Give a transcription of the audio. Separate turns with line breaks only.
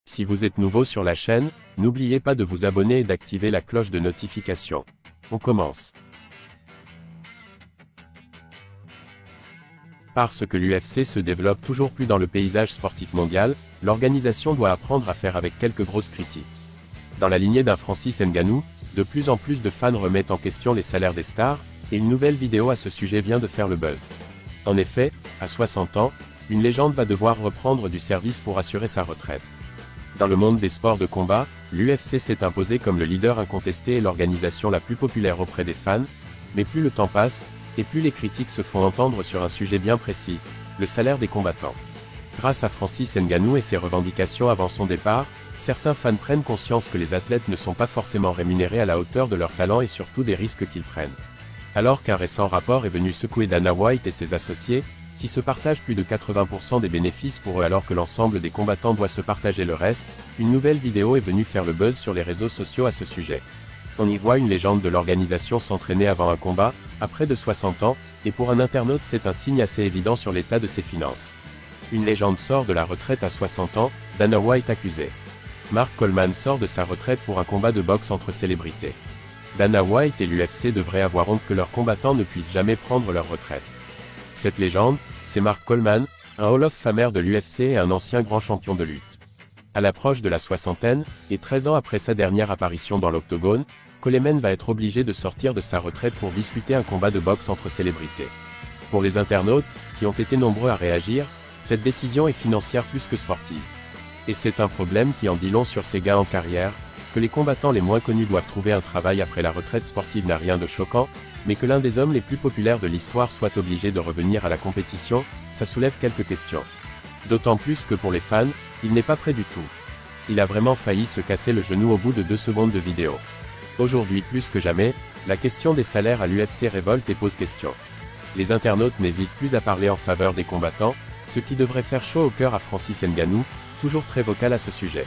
Si vous êtes nouveau sur la chaîne, n'oubliez pas de vous abonner et d'activer la cloche de notification. On commence. Parce que l'UFC se développe toujours plus dans le paysage sportif mondial, l'organisation doit apprendre à faire avec quelques grosses critiques. Dans la lignée d'un Francis Ngannou, de plus en plus de fans remettent en question les salaires des stars, et une nouvelle vidéo à ce sujet vient de faire le buzz. En effet, à 60 ans, une légende va devoir reprendre du service pour assurer sa retraite. Dans le monde des sports de combat, l'UFC s'est imposé comme le leader incontesté et l'organisation la plus populaire auprès des fans, mais plus le temps passe, et plus les critiques se font entendre sur un sujet bien précis, le salaire des combattants. Grâce à Francis Ngannou et ses revendications avant son départ, certains fans prennent conscience que les athlètes ne sont pas forcément rémunérés à la hauteur de leur talent et surtout des risques qu'ils prennent. Alors qu'un récent rapport est venu secouer Dana White et ses associés, qui se partagent plus de 80% des bénéfices pour eux alors que l'ensemble des combattants doit se partager le reste, une nouvelle vidéo est venue faire le buzz sur les réseaux sociaux à ce sujet. On y voit une légende de l'organisation s'entraîner avant un combat, à près de 60 ans, et pour un internaute c'est un signe assez évident sur l'état de ses finances. Une légende sort de la retraite à 60 ans, Dana White accusé. Mark Coleman sort de sa retraite pour un combat de boxe entre célébrités. Dana White et l'UFC devraient avoir honte que leurs combattants ne puissent jamais prendre leur retraite. Cette légende, c'est Mark Coleman, un Hall of Famer de l'UFC et un ancien grand champion de lutte. À l'approche de la soixantaine, et 13 ans après sa dernière apparition dans l'octogone, Coleman va être obligé de sortir de sa retraite pour disputer un combat de boxe entre célébrités. Pour les internautes, qui ont été nombreux à réagir, cette décision est financière plus que sportive. Et c'est un problème qui en dit long sur ces gains en carrière, que les combattants les moins connus doivent trouver un travail après la retraite sportive n'a rien de choquant, mais que l'un des hommes les plus populaires de l'histoire soit obligé de revenir à la compétition, ça soulève quelques questions. D'autant plus que pour les fans, il n'est pas prêt du tout. Il a vraiment failli se casser le genou au bout de 2 secondes de vidéo. Aujourd'hui plus que jamais, la question des salaires à l'UFC révolte et pose question. Les internautes n'hésitent plus à parler en faveur des combattants, ce qui devrait faire chaud au cœur à Francis Ngannou, toujours très vocal à ce sujet.